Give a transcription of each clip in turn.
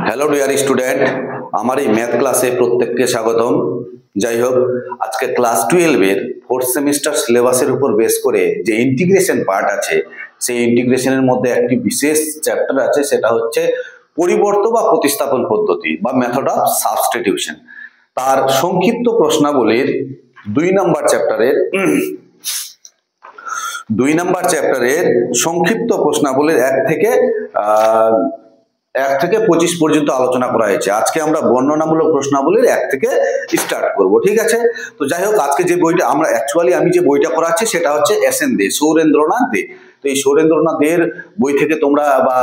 Hello dear student, আমার এই math ক্লাসে প্রত্যেককে স্বাগতম। যাই হোক, আজকে ক্লাস 12 এর ফোর্থ সেমিস্টার সিলেবাসের উপর বেস করে যে ইন্টিগ্রেশন পার্ট আছে, সেই ইন্টিগ্রেশনের মধ্যে একটি বিশেষ চ্যাপ্টার আছে, সেটা হচ্ছে পরিবর্ত বা প্রতিস্থাপন পদ্ধতি বা মেথড অফ সাবস্টিটিউশন। তার সংক্ষিপ্ত প্রশ্নাবলীর 2 নাম্বার চ্যাপ্টারের সংক্ষিপ্ত প্রশ্নাবলীর 1 থেকে 25 পর্যন্ত আলোচনা করা হয়েছে। আজকে আমরা বর্ণনামূলক প্রশ্নাবলীর 1 থেকে স্টার্ট করব, ঠিক আছে? তো যাই হোক, আজকে যে বইটা আমি যে বইটা করাচ্ছি সেটা হচ্ছে এসএন দে, সৌরেন্দ্রনাথ দে। তো এই সৌরেন্দ্রনাথ দের বই থেকে তোমরা বা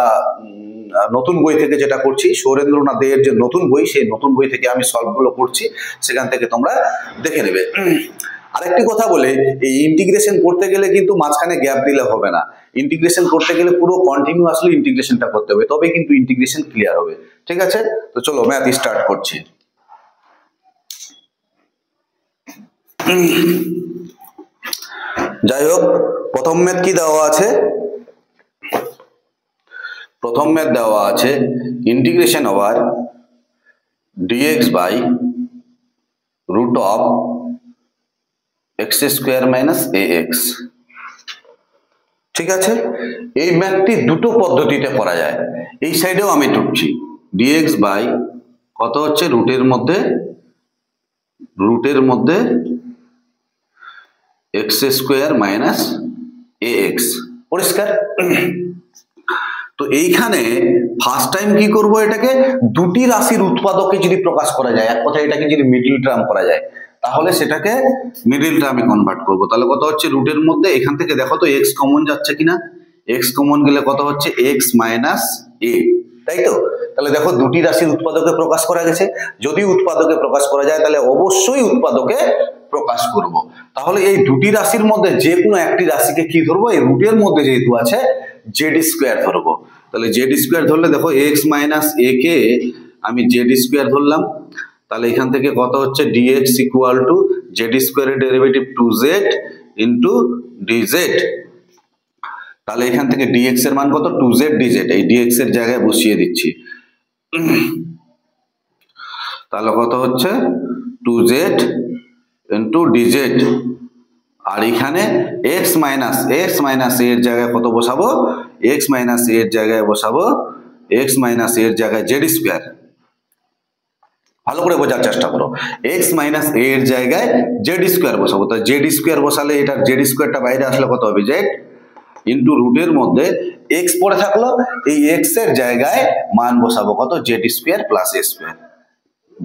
নতুন বই থেকে যেটা করছি, সৌরেন্দ্রনাথ দের যে নতুন বই, সেই নতুন বই থেকে আমি সলভগুলো করছি, সেখান থেকে তোমরা দেখে নেবে। আরেকটি কথা বলে, এই ইন্টিগ্রেশন করতে গেলে কিন্তু মাঝখানে গ্যাপ দিলে হবে না। ইন্টিগ্রেশন করতে গেলে পুরো কন্টিনিউয়াসলি ইন্টিগ্রেশনটা করতে হবে, তবে কিন্তু ইন্টিগ্রেশন ক্লিয়ার হবে, ঠিক আছে? তো চলো ম্যাথ স্টার্ট করছি। যাই হোক, প্রথম ম্যাথ কি দেওয়া আছে? প্রথম ম্যাথ দেওয়া আছে integration over dx by root of x square minus ax। ঠিক আছে, এই ম্যাথটি দুটো পদ্ধতিতে করা যায়। এই সাইডেও আমি টুকছি, dx বাই কত হচ্ছে রুটের মধ্যে x স্কয়ার মাইনাস ax। পরিষ্কার? তো এইখানে ফার্স্ট টাইম কি করব, এটাকে দুটি রাশির উৎপাদককে যদি প্রকাশ করা যায়, এক কথায় এটাকে যদি মিডল টার্ম করা যায়, তাহলে সেটাকে মিডল টার্মে কনভার্ট করব। তাহলে কত হচ্ছে রুটের মধ্যে, এখান থেকে দেখো তো x কমন যাচ্ছে কিনা। x কমন গেলে কত হচ্ছে x মাইনাস a, তাই তো? তাহলে দেখো দুটি রাশির উৎপাদকে প্রকাশ করা গেছে। যদি উৎপাদকে প্রকাশ করা যায় তাহলে অবশ্যই উৎপাদকে প্রকাশ করব। তাহলে এই দুটি রাশির মধ্যে যে কোনো একটি রাশিকে কি ধরবো, এই রুটের মধ্যে যেহেতু আছে জেড স্কোয়ার ধরবো। তাহলে জেড স্কোয়ার ধরলে দেখো x মাইনাস a কে আমি জেড স্কোয়ার ধরলাম। তাহলে এখান থেকে কত হচ্ছে dx ইকুয়াল টু জেড স্কোয়ারের ডেরিভেটিভ 2z ইন্টু dz। তাহলে এখান থেকে dx এর মান কত, 2z dz, এই dx এর জায়গায় বসিয়ে দিচ্ছি। তাহলে কত হচ্ছে 2z ইন্টু dz। আর এখানে x মাইনাস a এর জায়গায় কত বসাবো, x মাইনাস a এর জায়গায় বসাবো x মাইনাস a এর জায়গায় জেড স্কোয়ার। ভালো করে বোঝার চেষ্টা করো, x মাইনাস a এর জায়গায় জেড স্কোয়ার বসাবো। তো জেড স্কোয়ার বসালে এটার জেড স্কোয়ারটা বাইরে আসলে কত হবে, জেড ইন্টু রুটের মধ্যে x পড়ে থাকলো, এই x এর জায়গায় মান বসাবো কত, Z square plus a square,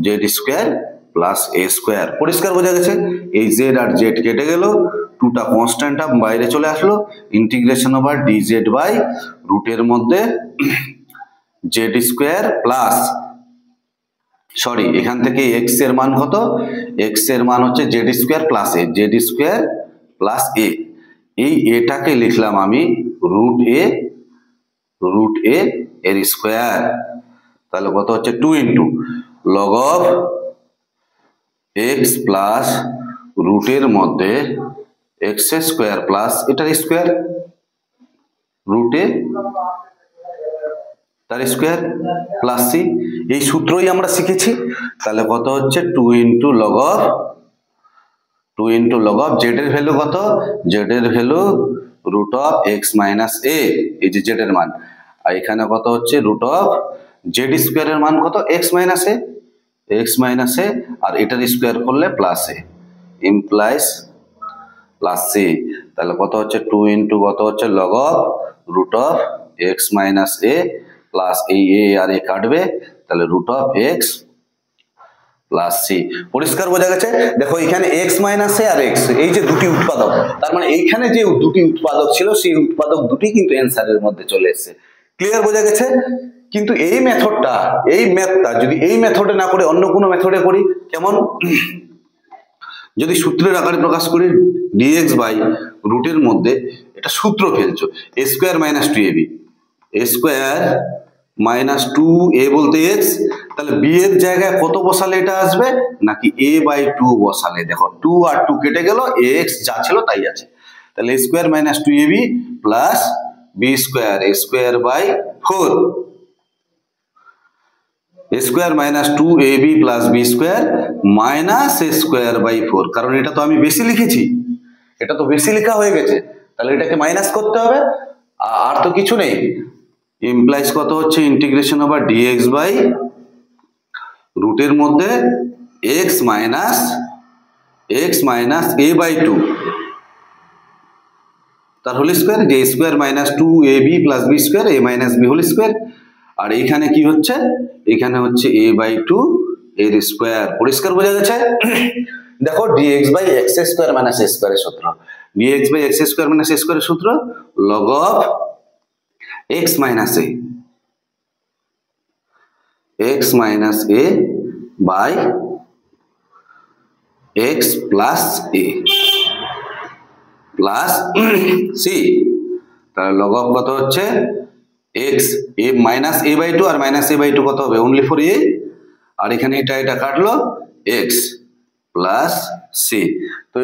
Z square plus a square. পরিষ্কার বোঝা গেছে? এই জেড আর জেড কেটে গেল, টুটা কনস্ট্যান্ট বাইরে চলে আসলো, ইন্টিগ্রেশন ওভার dz বাই রুটের মধ্যে জেড স্কোয়ার প্লাস, সরি এখান থেকে x এর মান কত, x এর মান হচ্ছে Z square plus a, Z square plus a। এই এটাকে লিখলাম আমি রুট এ এর স্কোয়ার। তাহলে কত হচ্ছে 2 into log of x plus রুটের মধ্যে x স্কোয়ার প্লাস এটার স্কোয়ার, রুটে তার স্কোয়ার প্লাস c। এই সূত্রই আমরা শিখেছি। তাহলে কত হচ্ছে 2 ইন্টু লগ অফ জেড এর ভ্যালু কত, জেড এর value root of x minus a, এই যে জেড এর মান। আর এখানে কত হচ্ছে রুট অফ জেড স্কোয়ার এর মান কত, এক্স মাইনাস এ, আর এটার স্কোয়ার করলে plus a, implies plus c. তাহলে কত হচ্ছে 2 ইন্টু কত হচ্ছে log of root of x minus a plus এই এ আর এ কাটবে, তাহলে root of x plus c. পরিষ্কার বোঝা গেছে? দেখো এখানে এক্স মাইনাস এ আর এক্স, এই যে দুটি উৎপাদক, তার মানে এইখানে যে দুটি উৎপাদক ছিল সেই উৎপাদক দুটি কিন্তু অ্যান্সারের মধ্যে চলে এসেছে। ক্লিয়ার বোঝা গেছে? কিন্তু এই ম্যাথটা যদি এই মেথডে না করে অন্য কোনো মেথডে করি, কেমন? যদি সূত্রের আকারে প্রকাশ করি dx বাই রুটের মধ্যে, এটা সূত্র ফেলছো a square minus 2ab, a square minus 2a বলতে x, তাহলে b এর জায়গায় কত বসালে এটা আসবে, নাকি a বাই 2 বসালে। দেখো 2 আর 2 কেটে গেল, x যা ছিল তাই আছে। তাহলে a square minus 2ab plus b square, a square by 4 a square minus 2ab plus b square minus a square by 4, কারণ এটা তো আমি বেশি লিখেছি, এটা তো বেশি লেখা হয়ে গেছে, তাহলে এটাকে মাইনাস করতে হবে, আর তো কিছু নেই। ইমপ্লাইজ কত হচ্ছে ইন্টিগ্রেশন ওভার dx বাই রুটের মধ্যে x মাইনাস a বাই 2 তার হোল স্কোয়ার, যে square minus 2ab plus b square a minus b whole square, আর এইখানে কি হচ্ছে, এখানে হচ্ছে a বাই 2 এর স্কোয়ার। পরিষ্কার বোঝা গেছে? দেখো dx by x square minus a স্কোয়ারের সূত্র, dx by x square minus a স্কোয়ারের সূত্র log of x minus a by x plus a plus c, তাহলে log of কত হচ্ছে x a minus a by 2 আর মাইনাস a বাই 2 কত হবে অনলি ফর a, আর এখানে এটা কাটলো x প্লাস c। তো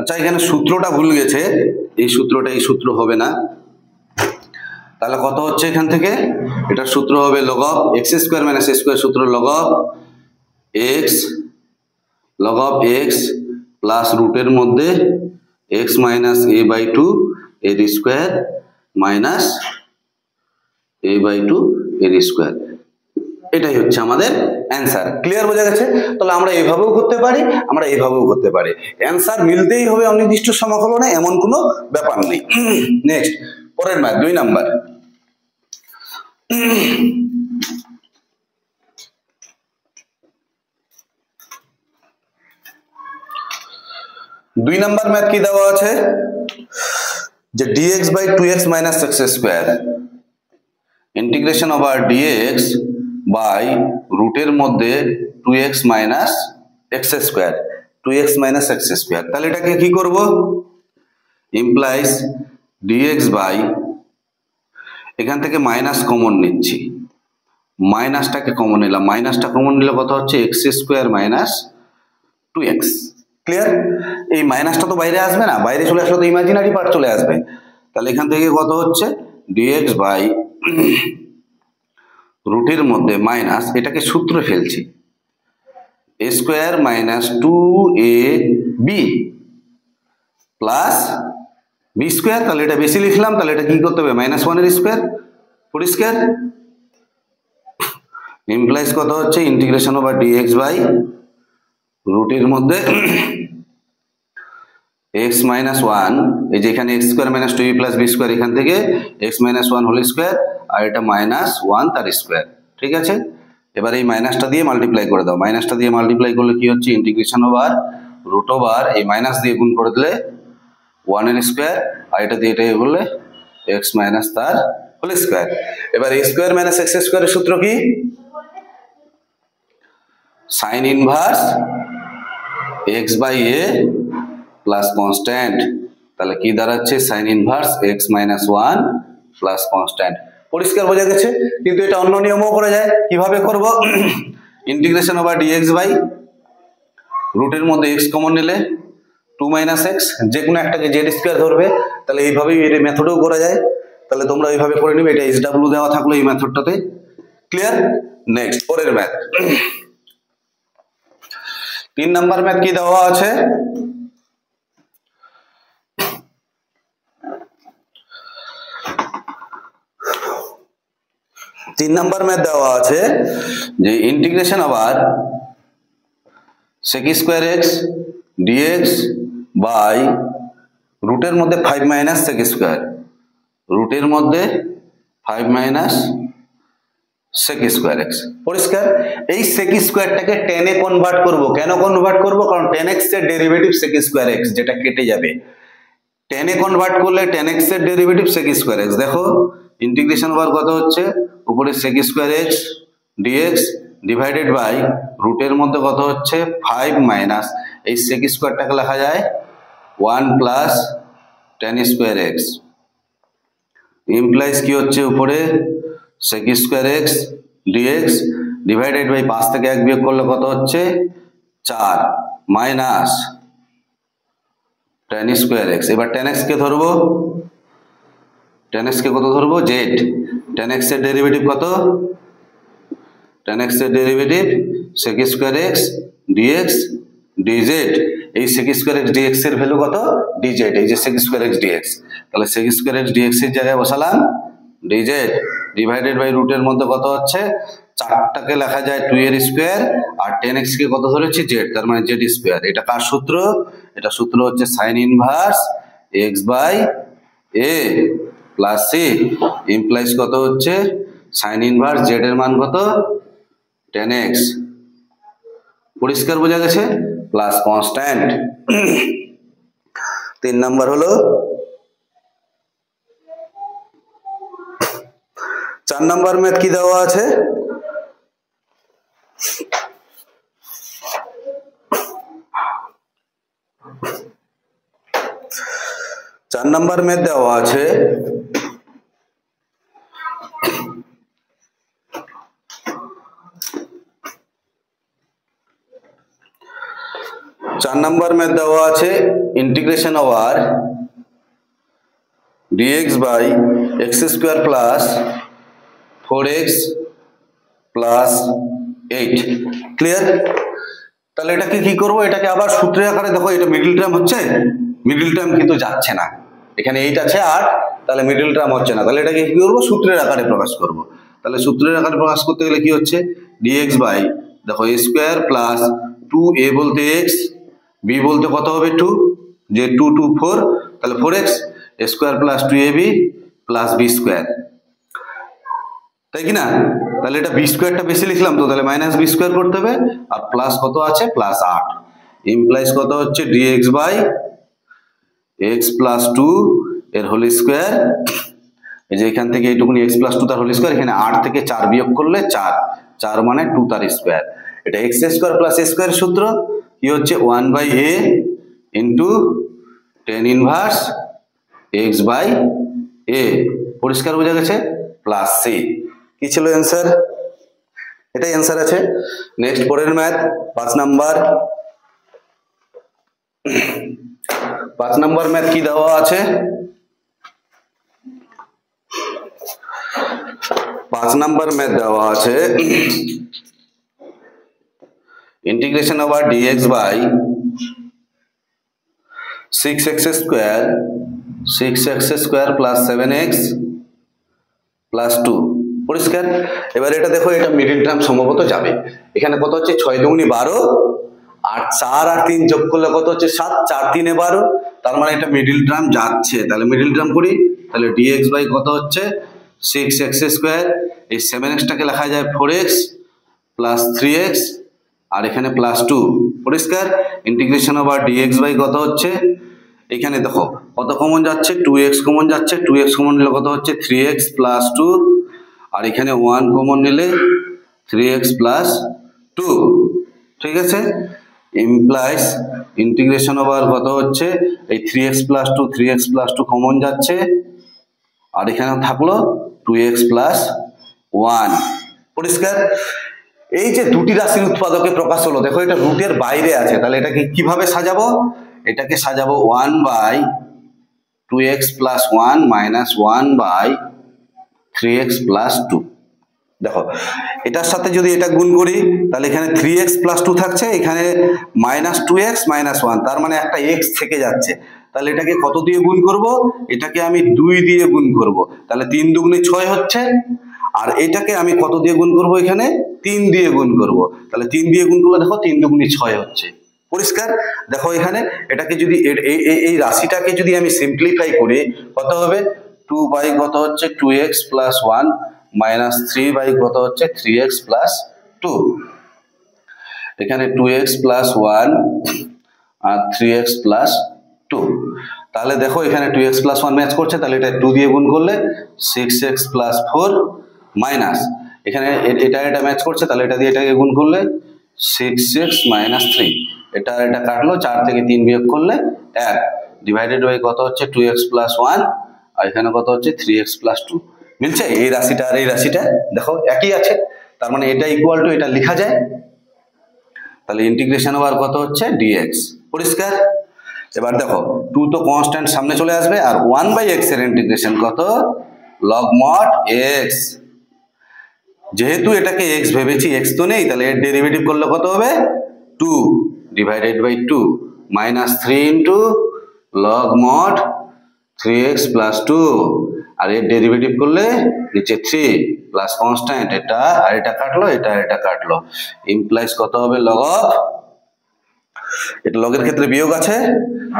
আচ্ছা, এখানে সূত্রটা ভুল গেছে, এই সূত্র হবে না, তাহলে কত হচ্ছে এখান থেকে, এটার সূত্র হবে log of x square minus a square, সূত্র log of x প্লাস রুটের মধ্যে x মাইনাস a বাই 2 এর স্কোয়ার মাইনাস a বাই 2 এর স্কোয়ার, এটাই হচ্ছে আমাদের অ্যান্সার। ক্লিয়ার বোঝা গেছে? তাহলে আমরা এইভাবেও করতে পারি, আমরা এইভাবেও করতে পারি, অ্যান্সার মিলতেই হবে অনির্দিষ্ট সমাকলনে, এমন কোনো ব্যাপার নেই। নেক্সট, পরের ম্যাথ 2 নাম্বার। দুই নাম্বার ম্যাথ কি দেওয়া আছে, যে dx by 2x minus x square integration over dx by রুটের মধ্যে 2x minus x square, 2x minus x square, তাহলে এটাকে কি করব, ইমপ্লাইজ dx বাই, এখান থেকে মাইনাস কমন নিচ্ছি, মাইনাসটাকে কমন নিলাম, মাইনাসটা কমন নিলে কত হচ্ছে x square minus 2x। Clear? এই মাইনাসটা তো বাইরে আসবে না, বাইরে চলে আসলে তো ইমাজিনারি পার্ট চলে আসবে, তাহলে এখান থেকে কত হচ্ছে dx বাই রুটের মধ্যে মাইনাস, এটাকে সূত্রে ফেলছি, a square minus 2ab plus b square, তাহলে এটা বেশি লিখলাম, তাহলে এটা কি করতে হবে মাইনাস 1 এর স্কোয়ার। পরিষ্কার? ইমপ্লাইজ কত হচ্ছে ইন্টিগ্রেশন ওভার dx বাই রুটের মধ্যে x মাইনাস 1, এই যে এখানে x square minus 2b plus b square, এখান থেকে x মাইনাস 1 হোল স্কোয়ার, আর এটা মাইনাস 1 তার স্কোয়ার। ঠিক আছে, এবার এই মাইনাসটা দিয়ে মাল্টিপ্লাই করে দাও, মাইনাসটা দিয়ে মাল্টিপ্লাই করলে কি হচ্ছে ইন্টিগ্রেশন ওভার রুট ওভার, এই মাইনাস দিয়ে গুণ করে দিলে 1 এর স্কোয়ার, আর এটা দিয়ে এটা করলে x মাইনাস তার হোল স্কোয়ার। এবার a স্কোয়ার মাইনাস x স্কোয়ারের সূত্র কি, sine inverse x by a plus constant, তাহলে কি দাঁড়াচ্ছে sine inverse x minus 1 plus constant. পরিষ্কার বোঝা গেছে? কিন্তু এটা অন্য নিয়মও করা যায়, কিভাবে করব, ইন্টিগ্রেশন ওভার dx বাই রুটের মধ্যে x কমন নিলে 2 মাইনাস x, যে কোনো একটাকে z স্কোয়ার ধরবে, তাহলে এইভাবেই এর মেথডেও করা যায়, তাহলে তোমরা এইভাবে করে নিবে, এটা SW দেওয়া থাকলো এই মেথডটাতে। ক্লিয়ার? নেক্সট, পরের ম্যাথ 3 নাম্বার ম্যাথ কি দেওয়া আছে, তিন নাম্বার ম্যাথ দেওয়া আছে যে ইন্টিগ্রেশন আবার sec square x dx by রুটের মধ্যে 5 মাইনাস sec স্কোয়ার, রুটের মধ্যে 5 মাইনাস sec স্কোয়ার এক্স। পরিষ্কার? এই sec স্কোয়ারটাকে tan এ কনভার্ট করব। কেন কনভার্ট করব? কারণ tan x এর ডেরিভেটিভ sec স্কোয়ার এক্স, যেটা কেটে যাবে। tan এ কনভার্ট করলে tan x এর ডেরিভেটিভ sec স্কোয়ার এক্স। দেখো ইন্টিগ্রেশন ওভার কত হচ্ছে, উপরে sec square x dx divided by রুটের মধ্যে কত হচ্ছে 5 মাইনাস, এই sec স্কোয়ারটাকে লেখা যায় 1 plus tan square x implies কি হচ্ছে উপরে sec square x dx divided by 5 থেকে 1 বিয়োগ করলে কত হচ্ছে 4 মাইনাস tan স্কয়ার x। এবার tan x কে ধরবো, tan x কে কত ধরবো z। tan x এর ডেরিভেটিভ কত, tan x এর derivative sec square x dx dz। এই sec স্কয়ার x dx এর ভ্যালু কত dz, এই যে sec স্কয়ার x dx, তাহলে sec স্কয়ার x dx এর জায়গায় বসালাম dz ডিভাইডেড বাই রুটের মধ্যে কত হচ্ছে 4টাকে লেখা যায় 2 এর স্কয়ার আর tan x কে কত ধরেছি z, তার মানে z স্কয়ার। এটা কার সূত্র, এটা সূত্র হচ্ছে sin inverse x by a plus c implies কত হচ্ছে sin ইনভার্স z এর মান কত tan x। পরিষ্কার বোঝা গেছে, প্লাস কনস্ট্যান্ট। 3 নাম্বার হলো 4 নাম্বার ম্যাথ কি দেওয়া আছে, চার নাম্বার ম্যাথ দেওয়া আছে 4 নাম্বার ম্যাথ দেওয়া আছে integration over dx by x square plus 4x plus 8। Clear? তাহলে এটাকে কি করব, এটাকে আবার সূত্রের আকারে, দেখো এটা মিডল টার্ম হচ্ছে, মিডল টার্ম কিন্তু যাচ্ছে না, এখানে 8 আছে 8, তাহলে মিডল টার্ম হচ্ছে না, তাহলে এটাকে কি করব সূত্রের আকারে প্রকাশ করব। তাহলে সূত্রের আকারে প্রকাশ করতে গেলে কি হচ্ছে dx বাই দেখো a স্কয়ার প্লাস 2a বলতে x, b বলতে কত হবে 2, যে 2 2 4, তাহলে 4x square plus 2ab plus b square, তাই কি না? তাহলে এটা b স্কয়ারটা বেশি লিখলাম তো, তাহলে মাইনাস b স্কয়ার করতে হবে, আর প্লাস কত আছে প্লাস 8 ইমপ্লাইজ কত হচ্ছে dx বাই x প্লাস 2 এর হোল স্কয়ার, এই যে এখান থেকে এইটুকুনি x প্লাস 2 তার হোল স্কয়ার, এখানে 8 থেকে 4 বিয়োগ করলে 4, 4 মানে 2 তার স্কয়ার। এটা x square plus a square সূত্র কি হচ্ছে 1 by a into tan inverse x by a। পরিষ্কার বোঝা গেছে, প্লাস c। কি ছিল অ্যানসার, এটাই অ্যানসার আছে। নেক্সট পরের ম্যাথ 5 নাম্বার। 5 নাম্বার ম্যাথ কি দেওয়া আছে, 5 নাম্বার ম্যাথ দেওয়া আছে integration over dx by 6x square, 6x square plus 7x plus 2। পরিষ্কার? এবার এটা দেখো, এটা মিডল টার্ম সম্ভবত যাবে, এখানে কত হচ্ছে 6 দুগুনি 12 আর 4 আর 3 যোগ করলে কত হচ্ছে 7, 4 3 12, তার মানে এটা মিডল টার্ম যাচ্ছে, তাহলে মিডল টার্ম করি, তাহলে dx বাই কত হচ্ছে 6x স্কয়ার, এই 7x টাকে লেখা যায় 4x প্লাস 3x আর এখানে প্লাস 2। পরিষ্কার? ইন্টিগ্রেশন ওভার dx বাই কত হচ্ছে, এখানে দেখো কত কমন যাচ্ছে 2x কমন যাচ্ছে, 2x কমন নিলে কত হচ্ছে 3x প্লাস 2, আর এখানে 1 কমন নিলে 3x প্লাস 2। ঠিক আছে? ইমপ্লাইজ ইন্টিগ্রেশন ওভার কত হচ্ছে এই 3x plus 2, 3x plus 2 common যাচ্ছে, আর এখানে থাকলো 2x প্লাস 1। পরিষ্কার? এই যে দুটি রাশির উৎপাদকে প্রকাশ হলো, দেখো এটা রুটের বাইরে আছে, তাহলে এটাকে কিভাবে সাজাবো, এটাকে সাজাবো 1 by 2x plus 1 minus 1 by 3x plus 2। দেখো এটার সাথে যদি এটা গুণ করি তাহলে এখানে 3x প্লাস 2 থাকছে, এখানে মাইনাস 2x মাইনাস 1, তার মানে একটা x থেকে যাচ্ছে, তাহলে এটাকে কত দিয়ে গুণ করব, এটাকে আমি 2 দিয়ে গুণ করব, তাহলে 3 দুগুণে 6 হচ্ছে, আর এটাকে আমি কত দিয়ে গুণ করব, এখানে 3 দিয়ে গুণ করব, তাহলে 3 দিয়ে গুণ করলে দেখো 3 দুগুণে 6 হচ্ছে। পরিষ্কার? দেখো এখানে এটাকে যদি এই রাশিটাকে যদি আমি সিম্পলিফাই করি কত হবে 2 বাই কত হচ্ছে 2x প্লাস 1 মাইনাস 3 বাই কত হচ্ছে 3x প্লাস 2, এখানে 2x প্লাস 1 আর 3x প্লাস 2, তাহলে দেখো এখানে 2x প্লাস 1 ম্যাচ করছে, তাহলে এটা 2 দিয়ে গুণ করলে 6x প্লাস 4 মাইনাস এখানে এটা ম্যাচ করছে, তাহলে এটা দিয়ে এটাকে গুণ করলে 6x মাইনাস 3, এটা কাটলো, 4 থেকে 3 বিয়োগ করলে 1, ডিভাইডেড বাই কত হচ্ছে 2x প্লাস 1 আর এখানে কত হচ্ছে 3x + 2 মিলছে এই রাশিটা আর এই রাশিটা দেখো একই আছে তার মানে এটা ইকুয়াল টু এটা লেখা যায় তাহলে ইন্টিগ্রেশন ওভার কত হচ্ছে dx পরিষ্কার এবার দেখো 2 তো কনস্ট্যান্ট সামনে চলে আসবে আর 1/x এর ইন্টিগ্রেশন কত log mod x যেহেতু এটাকে x ভেবেছি x তো নেই তাহলে এর ডেরিভেটিভ করলে কত হবে 2 divided by 2 minus 3 into log mod 3x plus 2 আর এর ডেরিভেটিভ করলে নিচে 3 প্লাস কনস্ট্যান্ট এটা আর এটা কাটলো এটা আর এটা কাটলো ইমপ্লাইজ কত হবে log of এটা লগের ক্ষেত্রে বিয়োগ আছে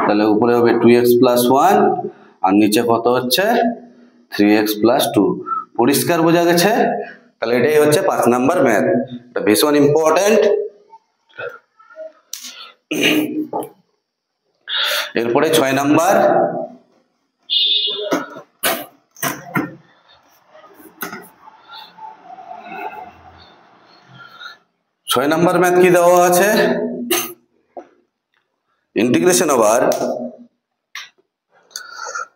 তাহলে উপরে হবে 2x plus 1 আর নিচে কত হচ্ছে 3x plus 2 পরিষ্কার বোঝা গেছে তাহলে এটাই হচ্ছে 5 নাম্বার ম্যাথ এটা ভীষণ ইম্পর্টেন্ট এরপরে 6 নাম্বার ম্যাথ কি দেওয়া আছে ইন্টিগ্রেশন ওভার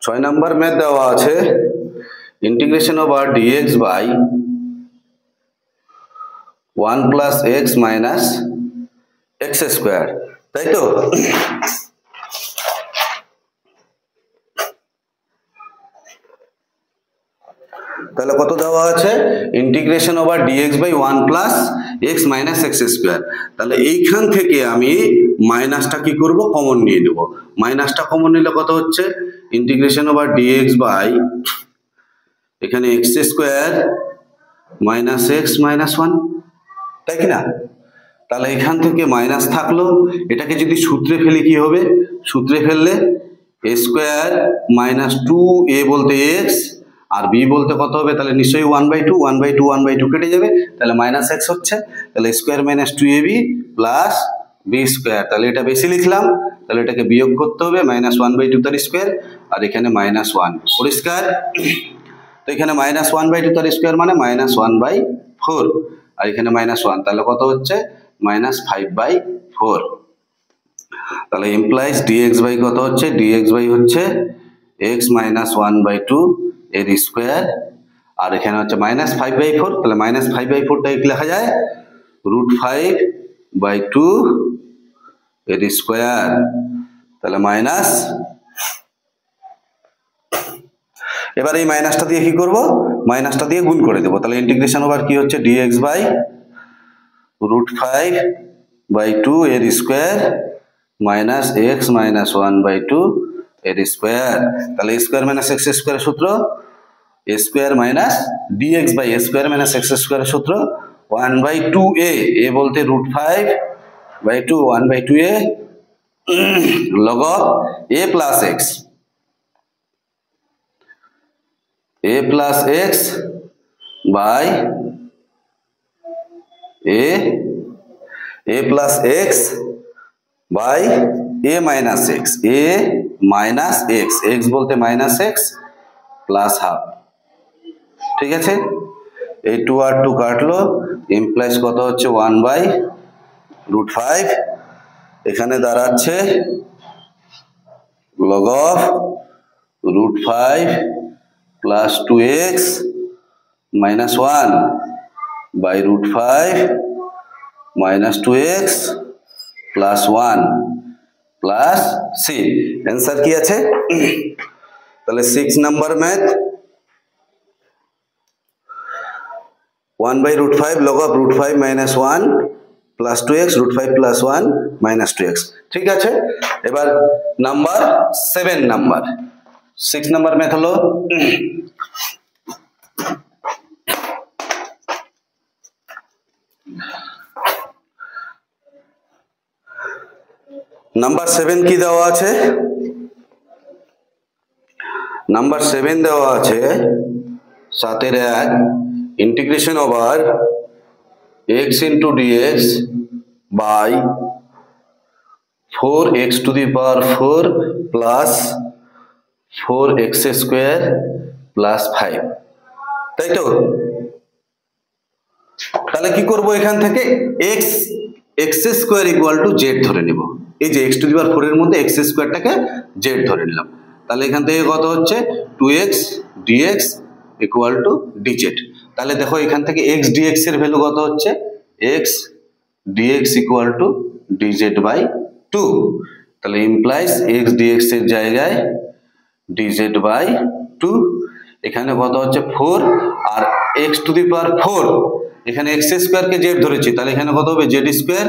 6 নাম্বার ম্যাথ দেওয়া আছে integration over dx by 1 plus x minus x square তাই তো তাহলে কত দেওয়া আছে integration over dx by 1 plus x minus x square তাহলে এইখান থেকে আমি মাইনাসটা কি করব কমন নিয়ে নেব মাইনাসটা কমন নিলে কত হচ্ছে ইন্টিগ্রেশন ওভার dx বাই এখানে x square minus x minus 1 তাই কি না তাহলে এখান থেকে মাইনাস থাকলো এটাকে যদি সূত্রে ফেলি কি হবে সূত্রে ফেললে a স্কয়ার মাইনাস 2a বলতে x আর b বলতে কত হবে তাহলে নিশ্চয়ই 1/2 কেটে যাবে তাহলে মাইনাস x হচ্ছে তাহলে square minus 2ab plus b square তাহলে এটা বেশি লিখলাম তাহলে এটাকে বিয়োগ করতে হবে মাইনাস 1/2 তার স্কয়ার আর এখানে মাইনাস 1 পরিষ্কার তো এখানে মাইনাস 1/2 তার স্কয়ার মানে মাইনাস 1/4 আর এখানে মাইনাস 1 তাহলে কত হচ্ছে মাইনাস 5/4 তাহলে ইমপ্লাইজ dx বাই কত হচ্ছে dx বাই হচ্ছে x মাইনাস 1/2 এর স্কয়ার আর এখানে হচ্ছে মাইনাস 5/4 তাহলে মাইনাস 5/4 টা কি লেখা যায় √5/2 এর স্কয়ার তাহলে মাইনাস এবার এই মাইনাসটা দিয়ে কি করব মাইনাসটা দিয়ে গুণ করে দেব তাহলে ইন্টিগ্রেশন ওভার কি হচ্ছে dx বাই √5/2 এর স্কয়ার মাইনাস x মাইনাস 1/2 এর স্কয়ার তাহলে স্কয়ার মাইনাস x স্কয়ারের সূত্র a square minus dx by a square minus x স্কয়ারের সূত্র 1/2a a বলতে √5/2 1/2a log of a plus x a plus x by a plus x by a minus x a minus x x বলতে minus x plus half ঠিক আছে এই 2 আর 2 কাটলো implies কত হচ্ছে 1/√5 এখানে দাঁড়াচ্ছে log of √5 plus 2x minus 1 by √5 minus 2x plus 1 plus c answer কি আছে তাহলে 6 number math 1/√5 log of √5 minus 1 plus 2x √5 plus 1 minus 2x ঠিক আছে এবার নাম্বার 7 নাম্বার 6 নাম্বার ম্যাথ হলো নাম্বার 7 কি দেওয়া আছে নাম্বার 7 দেওয়া আছে 7 এর 1 integration over x into dx by 4x to the power 4 plus 4x square plus 5 তাই তো তাহলে কি করব এখান থেকে x square equal to z ধরে নিব এই যে x to the power 4 এর মধ্যে x square টাকে z ধরে নিলাম তাহলে এখান থেকে কত হচ্ছে 2x dx equal to dz। তাহলে দেখো এখান থেকে x dx এর ভ্যালু কত হচ্ছে x dx equal to dz by 2। তাহলে ইমপ্লাইজ x dx এর জায়গায় dz বাই 2। এখানে কত হচ্ছে 4 আর x টু দি পাওয়ার 4, এখানে x স্কয়ার কে z ধরেছি, তাহলে এখানে কত হবে z স্কয়ার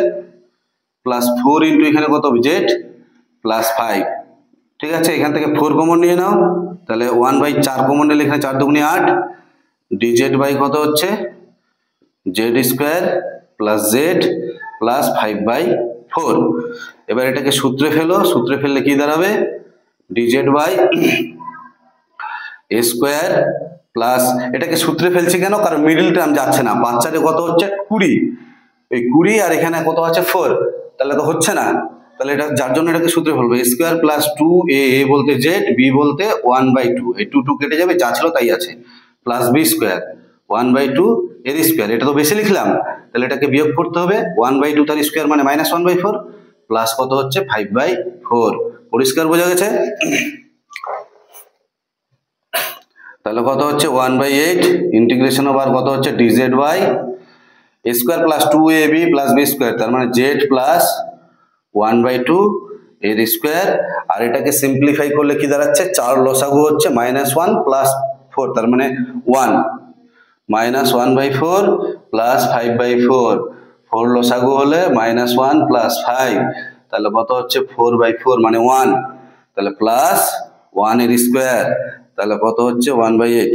প্লাস 4 ইনটু এখানে কত হবে z প্লাস 5। ঠিক আছে, এখান থেকে 4 কমন নিয়ে নাও, তাহলে 1/4 কমন নিলে এখানে 4 দুগুণে 8, dz বাই কত হচ্ছে z square plus z plus 5/4। এবার এটাকে সূত্রে ফেলো, সূত্রে ফেললে কি দাঁড়াবে dz by a square plus, এটাকে সূত্রে ফেলছি কেন, কারণ মিডল টার্ম যাচ্ছে না, 5 4 কত হচ্ছে 20, এই 20 আর এখানে কত আছে 4, তাহলে তো হচ্ছে না, তাহলে এটা যার জন্য এটাকে সূত্রে ফেলবো a square plus 2a, a বলতে z, b বলতে 1/2, এই 2 2 কেটে যাবে, যা ছিল তাই আছে, প্লাস b স্কয়ার 1/2 এর স্কয়ার, এটা তো বেশি লিখলাম, তাহলে এটাকে বিয়োগ করতে হবে, 1/2 তার স্কয়ার মানে -1/4 প্লাস কত হচ্ছে 5/4। পরিষ্কার বোঝা গেছে? তাহলে কত হচ্ছে 1/8 ইন্টিগ্রেশন ওভার কত হচ্ছে dz by a square plus 2ab plus b square, তার মানে z প্লাস 1/2 এর স্কয়ার, আর এটাকে সিম্পলিফাই করলে কি দাঁড়াচ্ছে, 4 লসাগু হচ্ছে -1 প্লাস 4, তার মানে 1 -1/4 প্লাস 5/4, 4 লসাগু হলে -1 প্লাস 5, তাহলে কত হচ্ছে 4/4 মানে 1, তাহলে প্লাস 1 এর স্কয়ার, তাহলে কত হচ্ছে 1/8।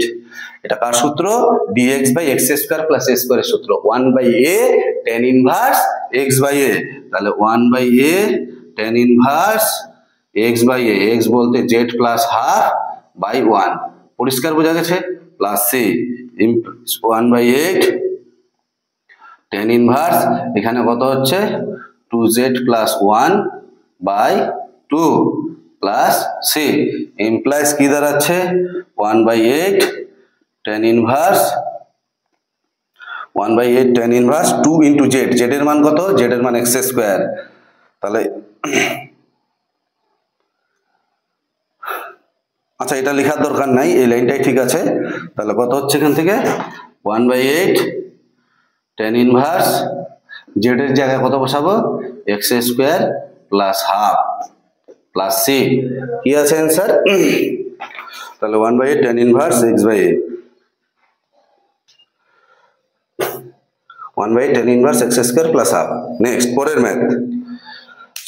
এটা কার সূত্র, dx by x square plus a স্কয়ারের সূত্র, 1/a tan inverse x by a, তাহলে 1/a tan inverse x by a, x বলতে z প্লাস হাফ বাই 1। পরিষ্কার বোঝা গেছে? প্লাস c 1/8 tan ইনভার্স, এখানে কত হচ্ছে 2z plus 1 by 2 plus c, implies কি দাঁড়াচ্ছে 1/8 tan inverse 2 into z, z এর মান কত, z এর মান x স্কয়ার, তাহলে আচ্ছা এটা লেখার দরকার নাই, এই লাইনটাই ঠিক আছে। তাহলে কত হচ্ছে এখান থেকে 1/8 tan ইনভার্স, z এর জায়গায় কত বসাবো x square plus half plus c, কি আছে অ্যানসার, তাহলে 1/8 tan inverse x by a, 1/8 tan inverse x square plus half. Next পরের ম্যাথ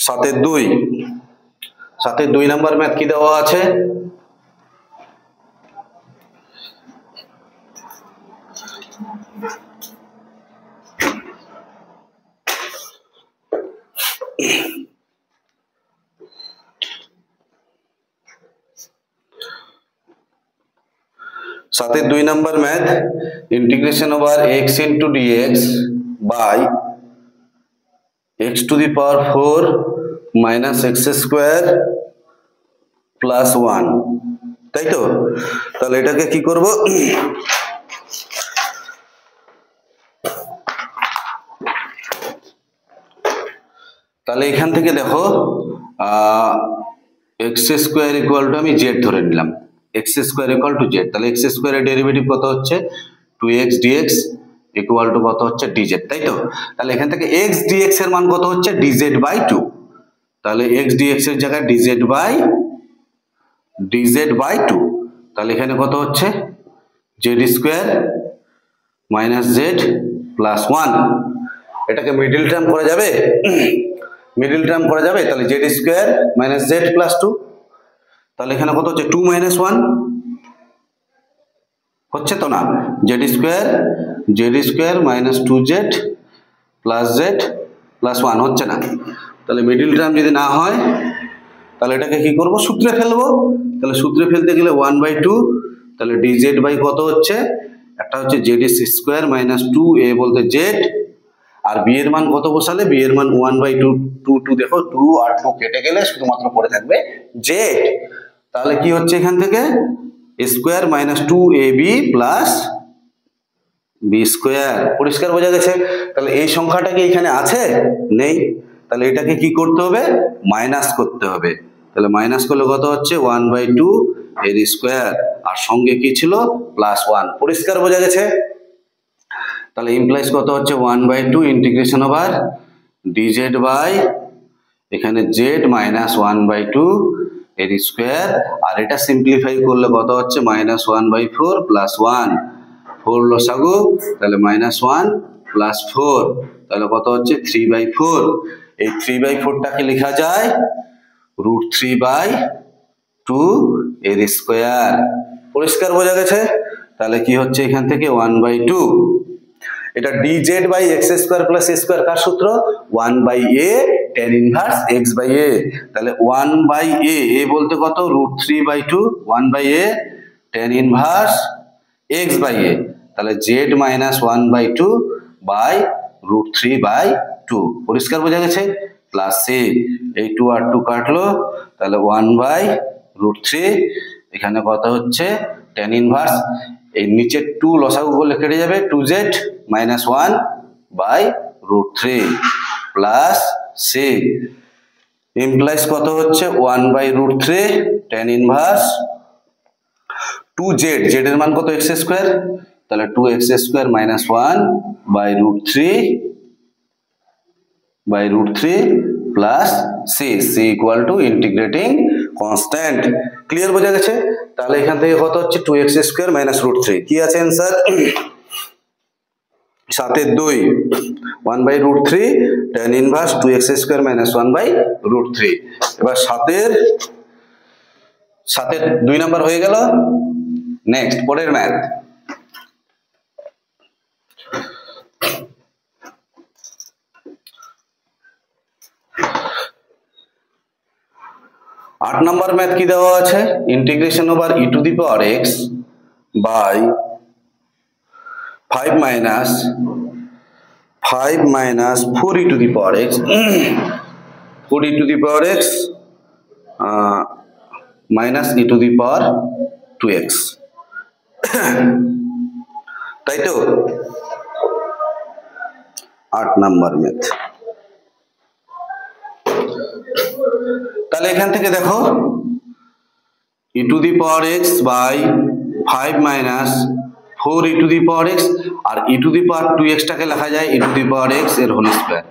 7 এর 2 নাম্বার ম্যাথ কি দেওয়া আছে, সাথে 2 number math, integration over x into dx by x to the power 4 minus x square plus 1, তাই তো? তাহলে এটাকে কি করব, তাহলে এখান থেকে দেখো x স্কয়ার ইকুয়াল টু, আমি z ধরে নিলাম, x square equal to z, তাহলে x স্কয়ারের ডেরিভেটিভ কত হচ্ছে 2x dx ইকুয়াল টু কত হচ্ছে dz, তাই তো? তাহলে এখান থেকে x dx এর মান কত হচ্ছে dz বাই 2, তাহলে x dx এর জায়গায় dz বাই 2, তাহলে এখানে কত হচ্ছে z square minus z plus 1, এটাকে মিডল টার্ম করা যাবে, মিডল টার্ম করা যাবে, তাহলে z square minus z plus 2, তাহলে এখানে কত হচ্ছে 2 মাইনাস 1 হচ্ছে তো না, z square minus 2z plus z plus 1 হচ্ছে না, তাহলে মিডল টার্ম যদি না হয় তাহলে এটাকে কি করব, সূত্রে ফেলবো, তাহলে সূত্রে ফেলতে গেলে 1/2, তাহলে dz বাই কত হচ্ছে, একটা হচ্ছে z স্কয়ার মাইনাস 2a বলতে z, আর b এর মান কত বসালে, b এর মান 1/2, 2 দেখো 2 আর 2 কেটে গেলে শুধুমাত্র পড়ে থাকবে z, তাহলে কি হচ্ছে এখান থেকে square minus 2ab plus b square. পরিষ্কার বোঝা গেছে? তাহলে এই সংখ্যাটা কি এখানে আছে, নেই, তাহলে এটাকে কি করতে হবে, মাইনাস করতে হবে, তাহলে মাইনাস করলে কত হচ্ছে 1/2 এর স্কোয়ার, আর সঙ্গে কি ছিল +1। পরিষ্কার বোঝা গেছে? তাহলে ইমপ্লাইজ কত হচ্ছে 1/2 ইন্টিগ্রেশন ওভার dz বাই এখানে z মাইনাস 1/2 এর স্কোয়ার, আর এটা সিম্পলিফাই করলে কত হচ্ছে -1/4 + 1, 4 লসাগু, তাহলে -1 + 4, তাহলে কত হচ্ছে 3/4। এই 3/4টাকে লেখা যায় √3/2 এর স্কোয়ার। পরিষ্কার বোঝা গেছে? তাহলে কি হচ্ছে এখান থেকে 1/2, এটা dz by x square plus a square কার সূত্র 1/a tan inverse x by a, তাহলে 1/a a বলতে কত √3/2 1/a tan inverse x by a, তাহলে z মাইনাস 1/2 বাই √3/2। পরিষ্কার বোঝা গেছে? প্লাস a, এই 2 আর 2 কাটলো, তাহলে 1/√3, এখানে কত হচ্ছে tan ইনভার্স, এই নিচে 2 লসাগু করলে কেটে যাবে 2z minus 1 by √3 plus c implies কত হচ্ছে 1/√3 tan ইনভার্স 2z, z এর মান কত x স্কয়ার, তাহলে 2x square minus 1 by √3 plus c, c equal to integrating constant. Clear বোঝা গেছে? তাহলে এখান থেকে কত হচ্ছে 2x স্কয়ার মাইনাস √3, কি আছে answer 7/2 1/√3 tan inverse 2x square minus 1/√3। এবার 7 এর 2 নাম্বার হয়ে গেল। নেক্সট পরের ম্যাথ, आठ नम्बर मैथ की देवा আছে integration over e to the power x by 5 minus 4 e to the power x 4 e to the power x minus e to the power 2x তাই তো 8 नम्बर मैथ। তাহলে এখান থেকে দেখো e to the power x by 5 minus 4 e to the power x, আর e to the power 2x টাকে লেখা যায় e to the power x এর হোল স্কয়ার।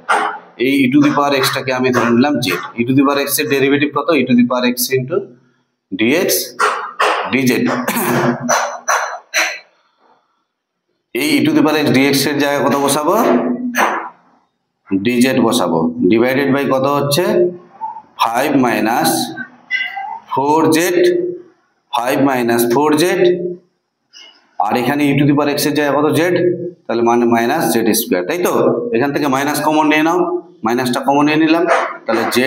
এই e to the power x টাকে আমি ধরে নিলাম z, e to the power x এর ডেরিভেটিভ কত e to the power x into dx dz। এই e to the power x dx এর জায়গায় কত বসাবো dz বসাবো, ডিভাইডেড বাই কত হচ্ছে 5 माइनस 4z 5 माइनस 4z, और এখানে e to the power x এর জায়গায় কত z, তাহলে মানে মাইনাস z স্কয়ার। তাই তো এখান থেকে মাইনাস কমন নিয়ে নাও, মাইনাসটা কমন নিয়ে নিলাম, তাহলে z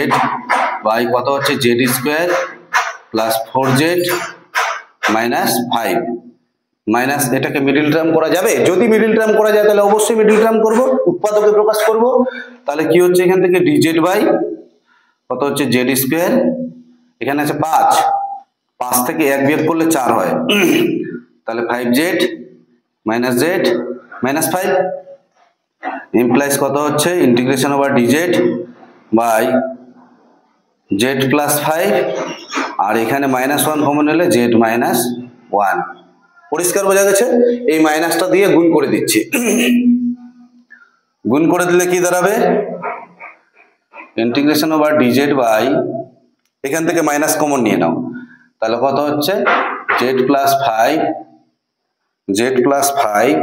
বাই কত হচ্ছে z square plus 4z minus 5 minus, এটাকে মিডল টার্ম করা যাবে? যদি মিডল টার্ম করা যায় তাহলে অবশ্যই মিডল টার্ম করব, উৎপাদকে প্রকাশ করব। তাহলে কি হচ্ছে এখান থেকে dz বাই কত হচ্ছে z স্কয়ার, এখানে আছে 5 থেকে 1 বিয়োগ করলে 4 হয়, তাহলে 5z minus z minus 5 implies কত হচ্ছে integration over dz by z plus 5, আর এখানে -1 কমন নিলে z মাইনাস 1। পরিষ্কার বোঝা গেছে? এই মাইনাসটা দিয়ে গুণ করে দিচ্ছি, গুণ করে দিলে কি দাঁড়াবে इंटीग्रेशन ओवर dz बाई এখান থেকে মাইনাস কমন নিয়ে নাও, তাহলে কত হচ্ছে z plus 5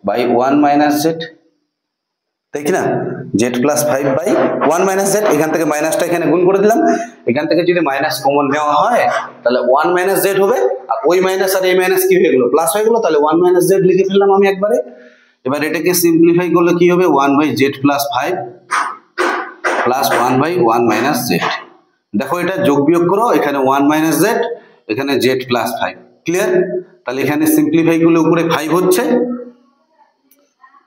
by 1 minus z, তাই কি না z plus 5 by 1 minus z, এখান থেকে মাইনাসটা এখানে গুণ করে দিলাম, এখান থেকে যদি মাইনাস কমন নেওয়া হয় তাহলে 1 মাইনাস z হবে, আর ওই মাইনাস আর এই মাইনাস কি হয়ে গেল প্লাস হয়ে গেল, তাহলে 1 মাইনাস z লিখে ফেললাম আমি একবারে। এবার এটাকে সিম্পলিফাই করলে কি হবে 1 by z plus 5 plus 1 by 1 minus z। দেখো এটা যোগ বিয়োগ করো, এখানে 1 মাইনাস z, এখানে z প্লাস 5। ক্লিয়ার? তাহলে এখানে সিম্পলিফাই করলে উপরে 5 হচ্ছে,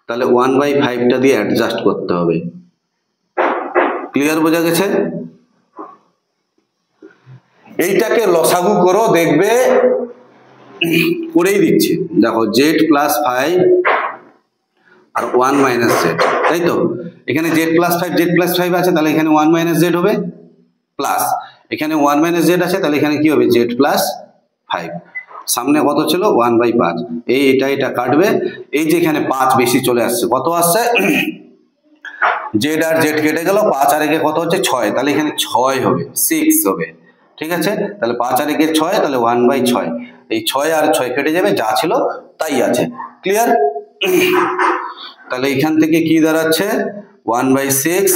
তাহলে 1 বাই 5টা দিয়ে অ্যাডজাস্ট করতে হবে। ক্লিয়ার বোঝা গেছে? এইটাকে লসাগু করো, দেখবে করেই দিচ্ছি। দেখো z প্লাস 5 আর 1 মাইনাস z, তাই তো এখানে z প্লাস 5 আছে, তাহলে এখানে 1 মাইনাস z হবে, প্লাস এখানে 1 মাইনাস জেড আছে, তাহলে এখানে কি হবে জেড প্লাস 5, সামনে কত ছিল 1/5, এটা কাটবে, এই যে এখানে 5 বেশি চলে আসছে, কত আসছে জেড আর জেড কেটে গেল, 5 আর 1 কত হচ্ছে 6, তাহলে এখানে 6 হবে 6 হবে, ঠিক আছে, তাহলে 5 আর 1 6, তাহলে 1/6, এই 6 আর 6 কেটে যাবে, যা ছিল তাই আছে, ক্লিয়ার। তাহলে এখান থেকে কি দাঁড়াচ্ছে 1/6,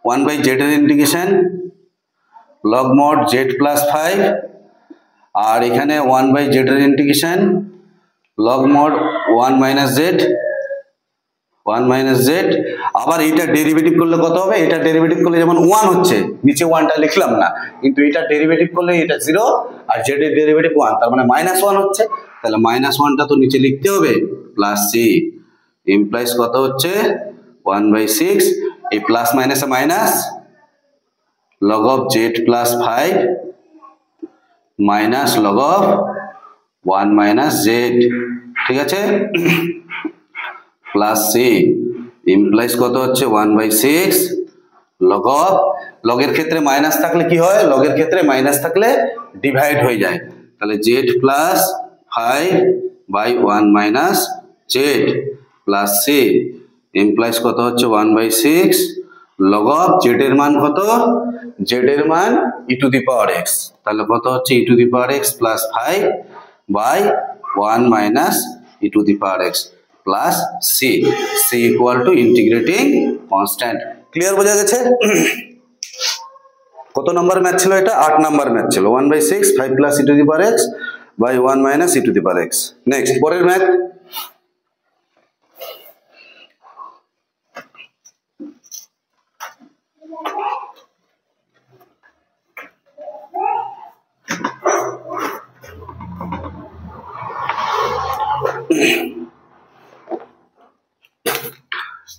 1/z এর integration log mod z plus 5, আর এখানে 1/z এর integration log mod 1 minus Z, 1 minus Z, আবার এটা ডেরিভেটিভ করলে কত হবে, এটা ডেরিভেটিভ করলে যেমন 1 হচ্ছে, নিচে 1টা লিখলাম না, কিন্তু এটা ডেরিভেটিভ করলে এটা 0 আর z এর ডেরিভেটিভ 1, তার মানে -1 হচ্ছে, তাহলে -1টা তো নিচে লিখতে হবে, প্লাস c ইমপ্লাইজ কত হচ্ছে 1/6, এই প্লাস মাইনাসে minus, log of z plus 5 minus log of 1 minus z, ঠিক আছে, প্লাস c ইমপ্লাইজ কত হচ্ছে 1/6 log of, লগের ক্ষেত্রে মাইনাস থাকলে কি হয়, লগের ক্ষেত্রে মাইনাস থাকলে ডিভাইড হয়ে যায়, তাহলে z plus 5/1 minus z plus c implies কত হচ্ছে 1/6 log of z এর মান কত, z এর মান e to the power x, তাহলে কত হচ্ছে e to the power x plus 5/1 minus e to the power x plus c, c equal to integrating constant, clear বোঝা গেছে। কত নাম্বার ম্যাথ ছিল এটা, 8 নাম্বার ম্যাথ ছিল, 1/6 5 plus e to the power x by 1 minus e to the power x। Next পরের math,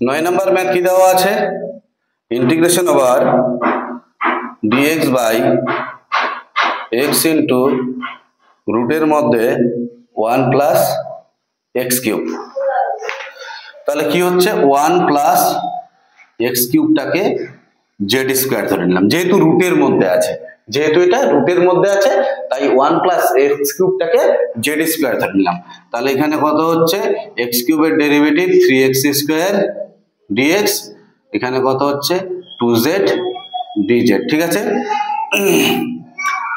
নয় number math কি দেওয়া আছে, integration over dx by x into রুটের মধ্যে 1 প্লাস এক্স কিউব, তাহলে কি হচ্ছে 1 প্লাস এক্স কিউবটাকে জেড স্কোয়ার ধরে নিলাম, যেহেতু রুটের মধ্যে আছে, যেহেতু এটা রুটের মধ্যে আছে তাই 1 প্লাস এক্স কিউবটাকে জেড স্কোয়ার ধরে নিলাম, তাহলে এখানে কত হচ্ছে এক্স কিউবের ডেরিভেটিভ 3x স্কোয়ার dx, এখানে কত হচ্ছে 2z dz, ঠিক আছে,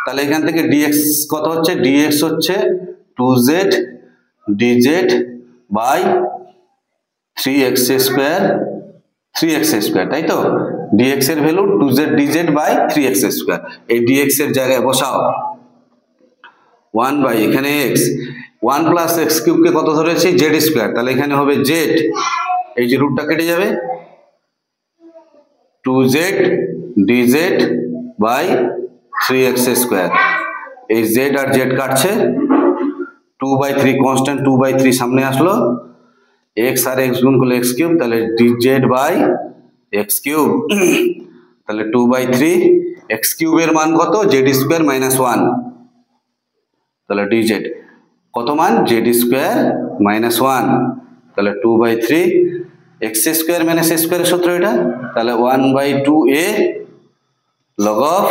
তাহলে এখান থেকে dx কত হচ্ছে, dx হচ্ছে 2z dz by 3x square, 3x square, তাই তো, dx এর value 2z dz by 3x square, এই dx এর জায়গায় বসাও 1 বাই এখানে x, 1 প্লাস এক্স কিউবকে কত ধরেছি z স্কোয়ার, তাহলে এখানে হবে z, এই যে রুটটা কেটে যাবে 2z dz by 3x square, এই z আর z কাটছে, 2/3 কনস্ট্যান্ট, 2/3 সামনে আসলো, x আর x গুণ করলে x কিউব, তাহলে dz বাই x কিউব, তাহলে 2/3 x কিউবের মান কত z স্কোয়ার মাইনাস 1, তাহলে dz কত মান z স্কোয়ার মাইনাস 1, তাহলে 2/3 x স্কোয়ার মাইনাস a স্কোয়ারের সূত্র এটা, তাহলে 1/2a log of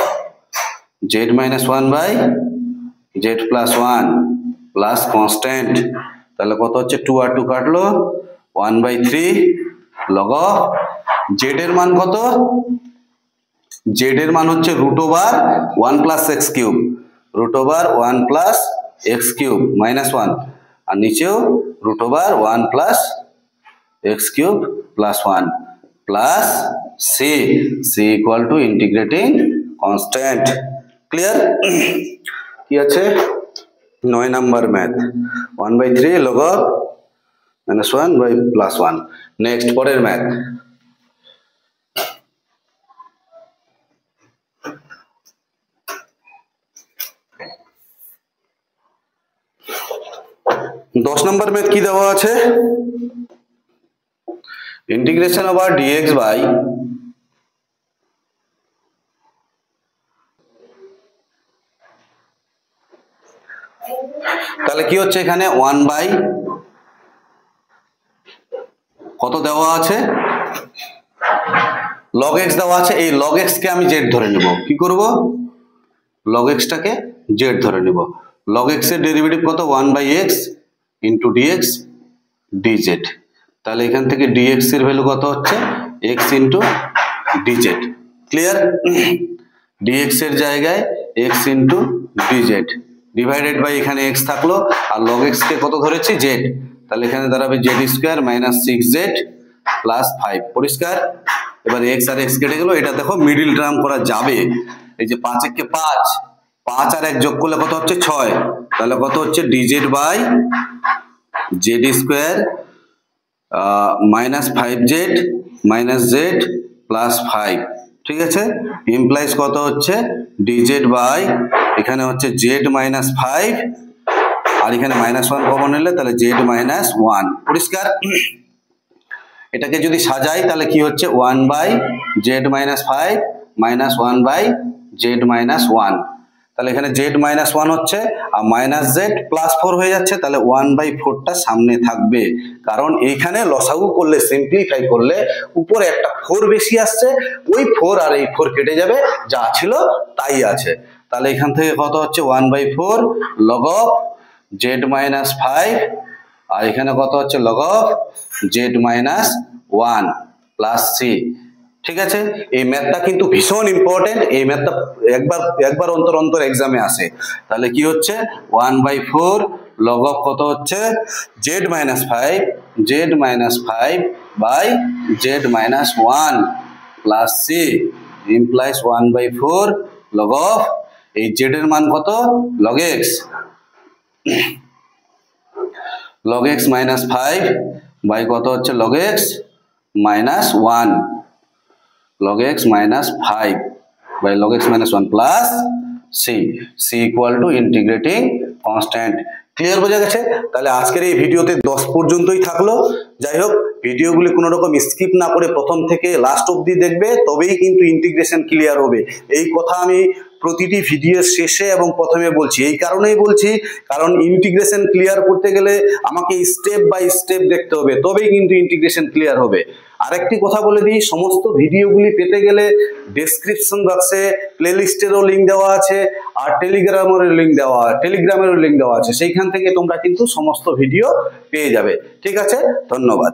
z minus 1 by z plus 1 plus constant, তাহলে কত হচ্ছে 2 আর 2 কাটলো 1/3 log of z এর মান কত, z এর মান হচ্ছে root over 1 plus x cube, root over 1 plus x cube minus 1, আর নিচেও root over 1 plus x cube plus 1 plus c, c equal to integrating constant, clear. কি আছে 9 number math 1/3 log of -1 by plus 1। Next পরের math, দশ number math কি দেওয়া আছে, integration over dx by তাহলে কি হচ্ছে এখানে 1 বাই কত দেওয়া আছে লগ এক্স দেওয়া আছে, এই লগ এক্স কে আমি জেড ধরে নেব। কি করব, লগ এক্সটাকে জেড ধরে নেব। লগ এক্স এর ডেরিভেটিভ কত, 1/x ইন্টু ডিএক্স ডিজেড। তাহলে এখান থেকে ডিএক্স এর ভ্যালু কত হচ্ছে, x into dz. Clear? Dx এর জায়গায় x into dz divided by এখানে এক্স থাকলো, আর লগ এক্স কে কত ধরেছি, জেড। তাহলে এখানে দাঁড়াবে Z square minus 6z plus 5। পরিষ্কার? এবার এক্স আর এক্স কেটে গেল, এটা দেখো মিডিল টার্ম করা যাবে। এই যে 5 একে 5, 5 আর 1 যোগ করলে কত হচ্ছে 6, তাহলে কত হচ্ছে dz by z square minus 5z minus z plus 5। ঠিক আছে, ইমপ্লাইজ কত হচ্ছে ডিজেড বাই এখানে হচ্ছে জেড মাইনাস 5, আর এখানে -1 কমন নিলে তাহলে জেড মাইনাস 1। পরিষ্কার? এটাকে যদি সাজাই তাহলে কি হচ্ছে 1/z minus 5 minus 1/z minus 1। তাহলে এখানে জেড মাইনাস 1 হচ্ছে, আর মাইনাস জেড প্লাস 4 হয়ে যাচ্ছে, তাহলে 1/4টা সামনে থাকবে। কারণ এইখানে লসাগু করলে, সিম্পলিফাই করলে উপরে একটা 4 বেশি আসছে, ওই 4 আর এই 4 কেটে যাবে, যা ছিল তাই আছে। তাহলে এখান থেকে কত হচ্ছে 1/4 লগ অফ জেড মাইনাস 5, আর এখানে কত হচ্ছে log of z minus 1 plus c. ঠিক আছে, এই ম্যাথটা কিন্তু ভীষণ ইম্পর্টেন্ট, এই ম্যাথটা একবার অন্তর এক্সামে আসে। তাহলে কি হচ্ছে 1/4 লগ অফ কত হচ্ছে z minus 5 by z minus 1 plus c implies 1/4 log of এই জেড এর মান কত, log x, log x minus 5 by কত হচ্ছে log x minus 1, log x minus 5 by log x minus 1 plus c equal to integrating constant. Clear বোঝা গেছে? তাহলে আজকের এই ভিডিওতে 10 পর্যন্তই থাকলো। যাই হোক, ভিডিওগুলি কোনো রকম স্কিপ না করে প্রথম থেকে লাস্ট অবধি দেখবে, তবেই কিন্তু ইন্টিগ্রেশন ক্লিয়ার হবে। এই কথা আমি প্রতিটি ভিডিওর শেষে এবং প্রথমে বলছি, এই কারণেই বলছি কারণ ইন্টিগ্রেশন ক্লিয়ার করতে গেলে আমাকে স্টেপ বাই স্টেপ দেখতে হবে, তবেই কিন্তু ইন্টিগ্রেশন ক্লিয়ার হবে। আরেকটি কথা বলে দিই, সমস্ত ভিডিওগুলি পেতে গেলে ডেসক্রিপশন বক্সে প্লেলিস্টেরও লিঙ্ক দেওয়া আছে, আর টেলিগ্রামেরও লিঙ্ক দেওয়া আছে, সেইখান থেকে তোমরা কিন্তু সমস্ত ভিডিও পেয়ে যাবে। ঠিক আছে, ধন্যবাদ।